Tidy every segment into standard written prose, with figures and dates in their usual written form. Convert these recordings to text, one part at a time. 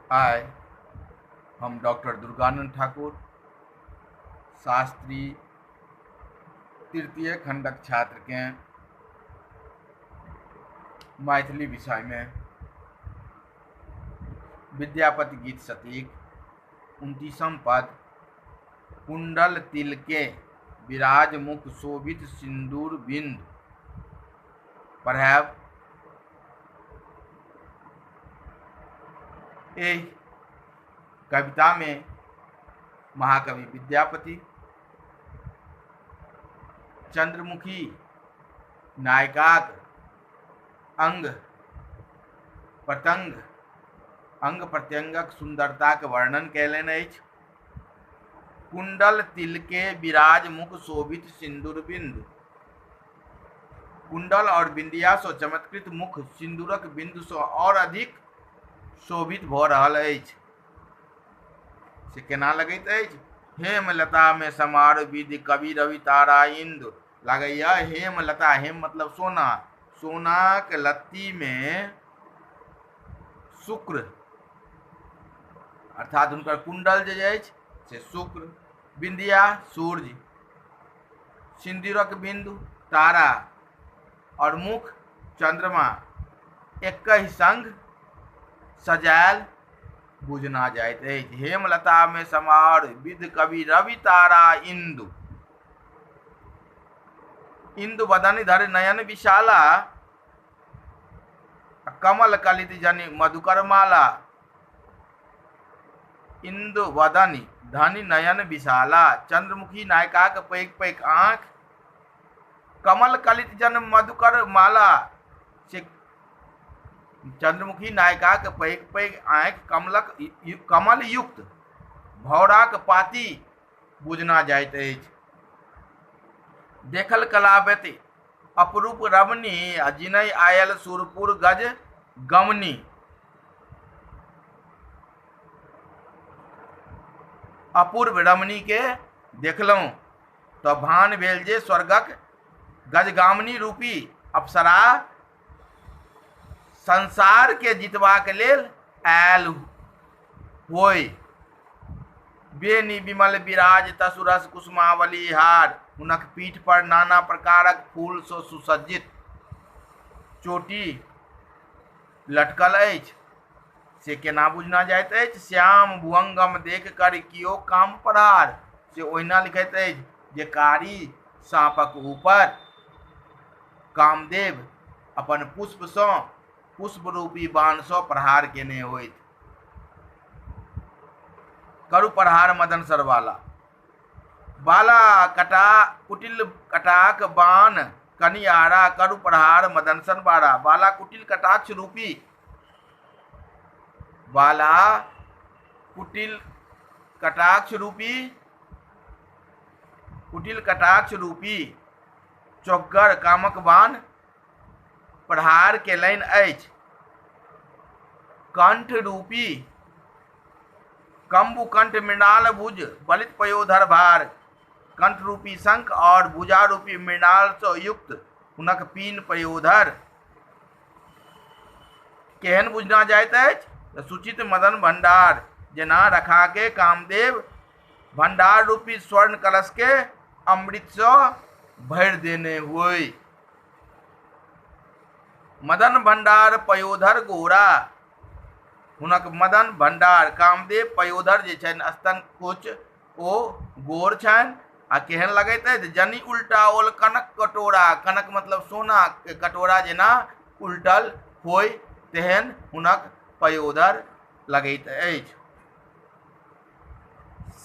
आय हम डॉक्टर दुर्गानंद ठाकुर शास्त्री तृतीय खंडक छात्र के मैथिली विषय में विद्यापति गीत सतीक 29 पद कुंडल तिल के विराज मुख शोभित सिंदूर बिंद पढ़ायब। एहि कविता में महाकवि विद्यापति चंद्रमुखी नायिकाक अंग प्रत्यंगक सुंदरताक वर्णन कयलनि अछि। कुंडल तिल के विराज मुख शोभित सिंदूर बिंद। कुंडल और बिंदिया सो चमत्कृत मुख सिंदूरक बिंदु सो और अधिक शोभित भ रहल अछि। से केना लगैत अछि? हेमलता में समार विधि कवि रवि तारा इंदु। लागैया हेमलता, हेम मतलब सोना, सोना के लत्ती में शुक्र अर्थात हुनकर कुंडल जे अछि से शुक्र, बिंदिया सूर्य, सिंदूरक बिंदु तारा और मुख चंद्रमा एक ही संग सजायल बुझना जाइत अछि। हेमलता में समार विध कवि रवि तारा इंदु। इंदु वदन धर नयन विशाला कमल कलित जनि मधुकर माला। इंदु वदनी धनि नयन विशाला, चंद्रमुखी नायिका के पैक पैक आंख, कमल कलित जन मधुकर माला। से चंद्रमुखी नायिका के पैक पैक आंख कमल युक्त भौराक पाती बुझना जाइत अछि। देखल कलावती अपरूप रमणी जिनय आयल सुरपुर गज गमनी। अपूर्व रमणी के देखलहुं तो भान भेल जे स्वर्गक गजगामिनी रूपी अप्सरा संसार के जितबाक लेल आयल होय। बेनी विमल विराज तसुरस कुसुमावली हार। हुनक पीठ पर नाना प्रकारक फूल सो सुसज्जित चोटी लटकल अछि। से केना बुझना जाइत अछि? श्याम भुअंगम देख कर कियो काम पढ़ार। से ओहिना लिखैत अछि जे कारी साँपक ऊपर कामदेव अपन पुष्प रूपी बाण सँ प्रहार केने होइत। करु प्रहार मदन सरबाला। बाला कुटिल कटाक बाण कनियारा करु प्रहार मदन सरबाला। बाला कुटिल कटाक्ष रूपी, बाला कुटिल कटाक्ष रूपी चौगर कामक बाण प्रहार केलनि अछि। कंठ रूपी कंबु कंठ मृणाल भुज बलित पयोधर भार। कंठ रूपी शंख और भुजा रूपी मृणाल से युक्त हुनक पीन पयोधर केहन बुझना जाइत अछि? सुचित मदन भंडार। जेना रखा के कामदेव भंडार रूपी स्वर्ण कलश के अमृत से भरि देने हुए। मदन भंडार पयोधर गोरा। हुनक मदन भंडार कामदेव पयोधर जे छनि स्तन कुच ओ गोर छनि। आ केहन लगैत अछि? जनि उल्टा ओल कनक कटोरा। कनक मतलब सोना के कटोरा जेना उल्टल होय तेहन हुनक पयोधर लगैत अछि।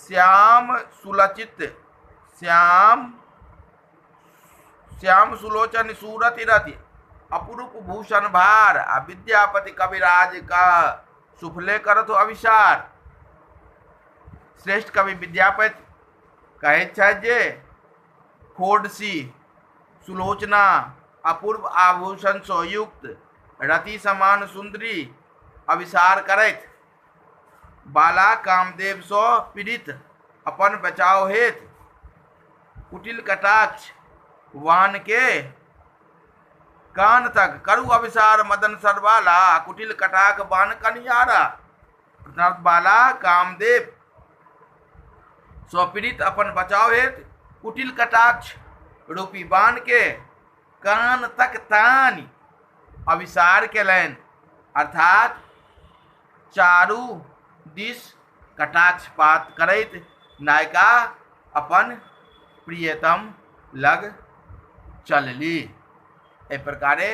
श्याम सुलचित श्याम सुलोचन सूरति रति अपरूप भूषण भार। आ विद्यापति कविराज का सुफले करत अविचार। श्रेष्ठ कवि विद्यापति कहैत छथि जे खोडसी सुलोचना अपूर्व आभूषण सँ युक्त रति समान सुंदरी अविचार करैत बाला कामदेव सँ पीड़ित अपन बचाव हेतु कुटिल कटाक्ष वान के कान तक करु अभिसार मदन सरबाला। कुटिल कटाक बान कनियारा। बाला कामदेव स्वपीड़ित अपन बचाव हेतु कुटिल कटाक्ष रूपी बाण के कान तक तानी अभिसार केलनि, अर्थात चारू दिस कटाक्षपात करैत नायिका अपन प्रियतम लग चलली। एहि प्रकारे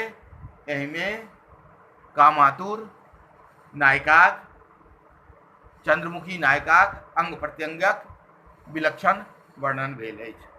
एहिमे कामातुर नायिकाक, चंद्रमुखी नायिकाक अंग प्रत्यंगक विलक्षण वर्णन भेल अछि।